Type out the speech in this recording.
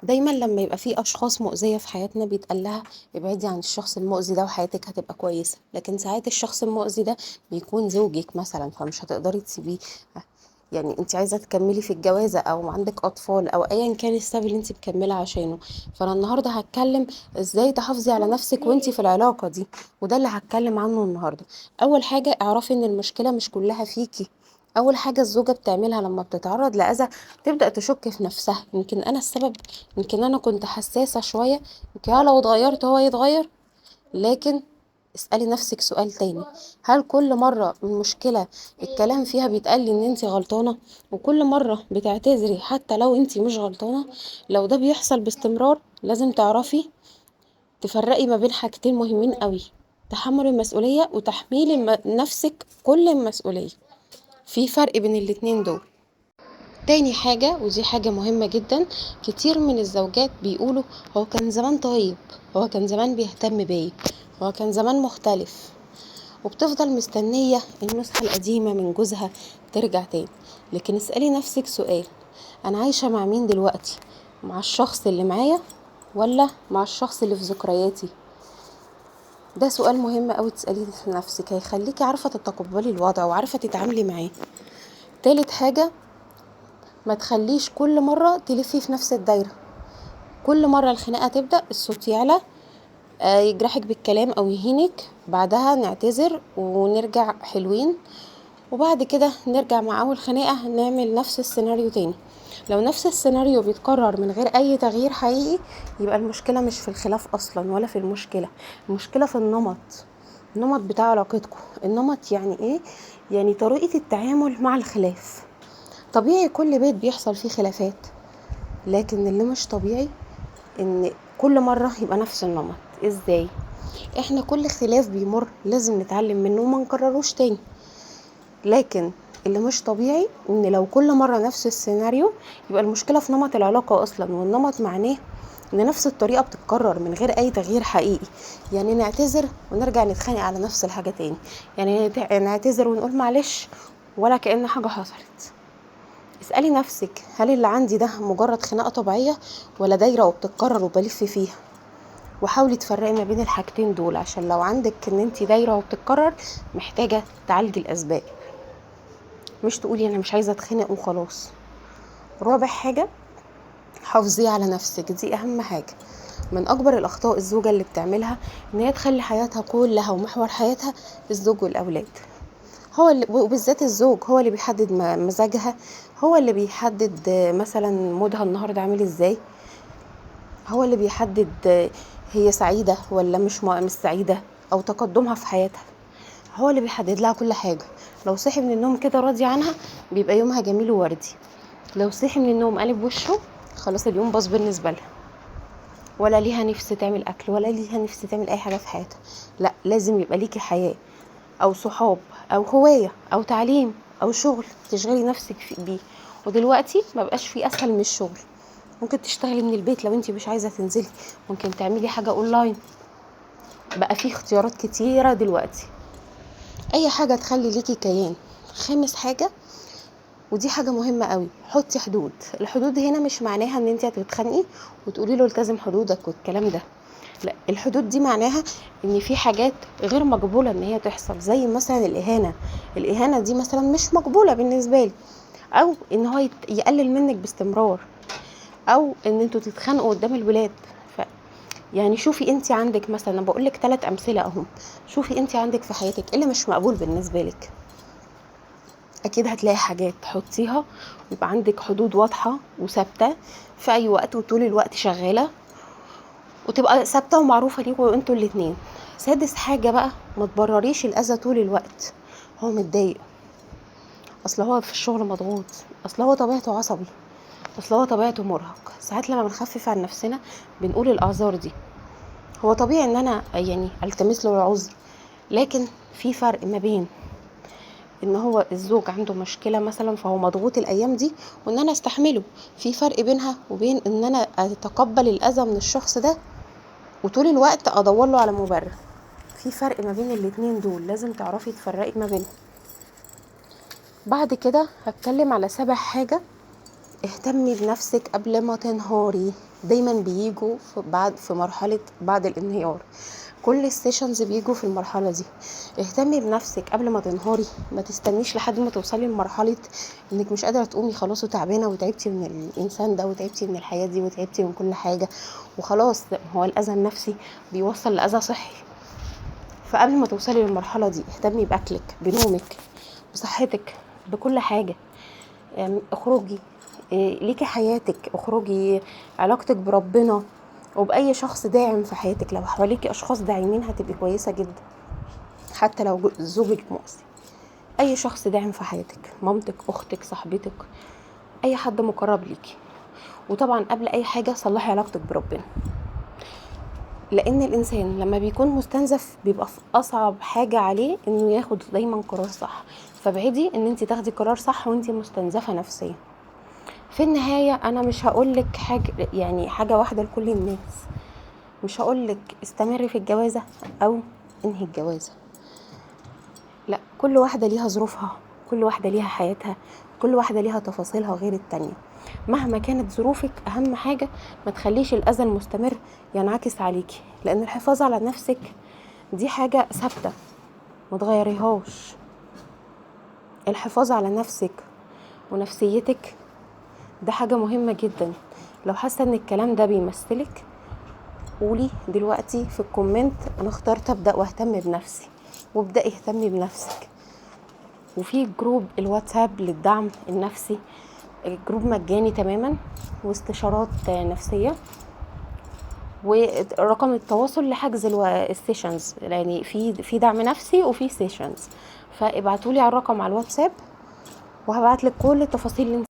دايما لما يبقى في اشخاص مؤذية في حياتنا بيتقال لها ابعدي عن الشخص المؤذي ده وحياتك هتبقى كويسة، لكن ساعات الشخص المؤذي ده بيكون زوجك مثلا، فمش هتقدري تسيبيه. يعني انت عايزة تكملي في الجوازة او عندك اطفال او ايا كان السبب اللي انت مكملة عشانه. فانا النهاردة هتكلم ازاي تحافظي على نفسك وانت في العلاقة دي، وده اللي هتكلم عنه النهاردة. اول حاجة اعرفي ان المشكلة مش كلها فيكي. اول حاجة الزوجة بتعملها لما بتتعرض لأذى تبدأ تشك في نفسها، يمكن انا السبب، يمكن انا كنت حساسة شوية، يمكن أنا لو اتغيرت هو يتغير. لكن اسألي نفسك سؤال تاني، هل كل مرة المشكلة الكلام فيها بيتقال لي ان انتي غلطانة، وكل مرة بتعتذري حتى لو انتي مش غلطانة؟ لو ده بيحصل باستمرار لازم تعرفي تفرقي ما بين حاجتين مهمين قوي: تحمل المسؤولية وتحميل نفسك كل المسؤولية. في فرق بين الاتنين دول. تاني حاجة، ودي حاجة مهمة جدا، كتير من الزوجات بيقولوا هو كان زمان طيب، هو كان زمان بيهتم بيا، هو كان زمان مختلف، وبتفضل مستنية النسخة القديمة من جوزها ترجع تاني. لكن اسألي نفسك سؤال، أنا عايشة مع مين دلوقتي؟ مع الشخص اللي معايا ولا مع الشخص اللي في ذكرياتي؟ ده سؤال مهم قوي تسأليه لنفسك، هيخليكي عارفة تتقبلي الوضع وعارفة تتعاملي معاه. تالت حاجة، ما تخليش كل مرة تلفي في نفس الدايرة. كل مرة الخناقة تبدأ الصوت يعلى، يجرحك بالكلام او يهينك، بعدها نعتذر ونرجع حلوين، وبعد كده نرجع مع اول خناقة نعمل نفس السيناريو تاني. لو نفس السيناريو بيتكرر من غير اي تغيير حقيقي، يبقى المشكلة مش في الخلاف اصلا ولا في المشكلة، المشكلة في النمط بتاع علاقتكم. النمط يعني ايه؟ يعني طريقة التعامل مع الخلاف. طبيعي كل بيت بيحصل فيه خلافات، لكن اللي مش طبيعي ان كل مرة يبقى نفس النمط. ازاي؟ احنا كل خلاف بيمر لازم نتعلم منه وما نكرروش تاني، لكن اللي مش طبيعي ان لو كل مرة نفس السيناريو، يبقى المشكلة في نمط العلاقة اصلا، والنمط معناه ان نفس الطريقة بتتكرر من غير اي تغيير حقيقي. يعني نعتذر ونرجع نتخانق على نفس الحاجة تاني، يعني نعتذر ونقول معلش ولا كأن حاجة حصلت. اسألي نفسك، هل اللي عندي ده مجرد خناقة طبيعية ولا دايرة وبتتكرر وبلف فيها؟ وحاولي تفرقي ما بين الحاجتين دول، عشان لو عندك ان انتي دايرة وبتتكرر محتاجة تعالجي الاسباب، مش تقولي انا مش عايزة اتخنق وخلاص. رابع حاجة، حافظي على نفسك، دي اهم حاجة. من اكبر الاخطاء الزوجة اللي بتعملها ان هي تخلي حياتها كلها ومحور حياتها الزوج والاولاد. هو اللي، وبالذات الزوج، هو اللي بيحدد مزاجها، هو اللي بيحدد مثلا مودها النهارده عامل ازاي، هو اللي بيحدد هي سعيدة ولا مش سعيدة، او تقدمها في حياتها. هو اللي بيحدد لها كل حاجة. لو صحي من النوم كده راضي عنها بيبقى يومها جميل ووردي، لو صحي من النوم قلب وشه خلاص اليوم باظ بالنسبة لها، ولا ليها نفس تعمل اكل ولا ليها نفس تعمل اي حاجة في حياتها. لا، لازم يبقى ليكي حياة، او صحاب، او هواية، او تعليم، او شغل تشغلي نفسك بيه. ودلوقتي ما بقاش في اسهل من الشغل. ممكن تشتغلي من البيت لو انتي مش عايزة تنزلي، ممكن تعملي حاجة اونلاين، بقى في اختيارات كتيرة دلوقتي. اي حاجة تخلي ليكي كيان. خامس حاجة، ودي حاجة مهمة قوي، حطي حدود. الحدود هنا مش معناها ان انت هتتخانقي وتقولي له التزم حدودك والكلام ده، لا. الحدود دي معناها ان في حاجات غير مقبولة ان هي تحصل، زي مثلا الاهانة دي مثلا مش مقبولة بالنسبة لي، او ان هو يقلل منك باستمرار، او ان انتوا تتخانقوا قدام الولاد. يعني شوفي انت عندك مثلا، انا بقول لك 3 امثله اهم، شوفي انت عندك في حياتك ايه اللي مش مقبول بالنسبه لك. اكيد هتلاقي حاجات تحطيها ويبقى عندك حدود واضحه وثابته في اي وقت وطول الوقت شغاله، وتبقى ثابته ومعروفه ليكوا انتوا الاتنين. سادس حاجه بقى، ما تبرريش الاذى طول الوقت. هو متضايق، اصل هو في الشغل مضغوط، اصل هو طبيعته عصبي، اصل هو طبيعته مرهق. ساعات لما بنخفف عن نفسنا بنقول الاعذار دي. هو طبيعي ان انا يعني التمس له العذر، لكن في فرق ما بين ان هو الزوج عنده مشكلة مثلا فهو مضغوط الايام دي وان انا استحمله. في فرق بينها وبين ان انا اتقبل الاذى من الشخص ده وطول الوقت ادور له على مبرر. في فرق ما بين الاتنين دول، لازم تعرفي تفرقي ما بينهم. بعد كده هتكلم على 7 حاجة اهتمي بنفسك قبل ما تنهاري. دايما بيجوا في مرحلة بعد الانهيار، كل السيشنز بيجوا في المرحلة دي. اهتمي بنفسك قبل ما تنهاري، ما تستنيش لحد ما توصلي لمرحلة انك مش قادرة تقومي خلاص وتعبانة وتعبتي من الانسان ده وتعبتي من الحياة دي وتعبتي من كل حاجة وخلاص. هو الاذى النفسي بيوصل لاذى صحي. فقبل ما توصلي للمرحلة دي اهتمي باكلك، بنومك، بصحتك، بكل حاجة. اخرجي، ليكي حياتك، اخرجي، علاقتك بربنا وبأي شخص داعم في حياتك. لو حواليكي اشخاص داعمين هتبقي كويسة جدا، حتى لو زوجك مؤذي. اي شخص داعم في حياتك، مامتك، اختك، صاحبتك، اي حد مقرب ليكي. وطبعا قبل اي حاجة صلحي علاقتك بربنا، لان الانسان لما بيكون مستنزف بيبقى في اصعب حاجة عليه انه ياخد دايما قرار صح. فابعدي ان انت تاخدي قرار صح وانت مستنزفة نفسيا. في النهاية انا مش هقولك حاجة، يعني حاجة واحدة لكل الناس. مش هقولك استمري في الجوازة او انهي الجوازة، لا، كل واحدة ليها ظروفها، كل واحدة ليها حياتها، كل واحدة ليها تفاصيلها غير التانية. مهما كانت ظروفك اهم حاجة ما تخليش الاذى المستمر ينعكس عليكي، لان الحفاظ على نفسك دي حاجة ثابتة ما تغيريهاش. الحفاظ على نفسك ونفسيتك ده حاجة مهمة جدا. لو حاسة ان الكلام ده بيمثلك قولي دلوقتي في الكومنت انا اخترت ابدأ واهتم بنفسي، وابدأي اهتمي بنفسك. وفي جروب الواتساب للدعم النفسي، الجروب مجاني تماما واستشارات نفسية، ورقم التواصل لحجز السيشنز، يعني في دعم نفسي وفي سيشنز. فابعتولي على الرقم على الواتساب وهبعتلك كل التفاصيل اللي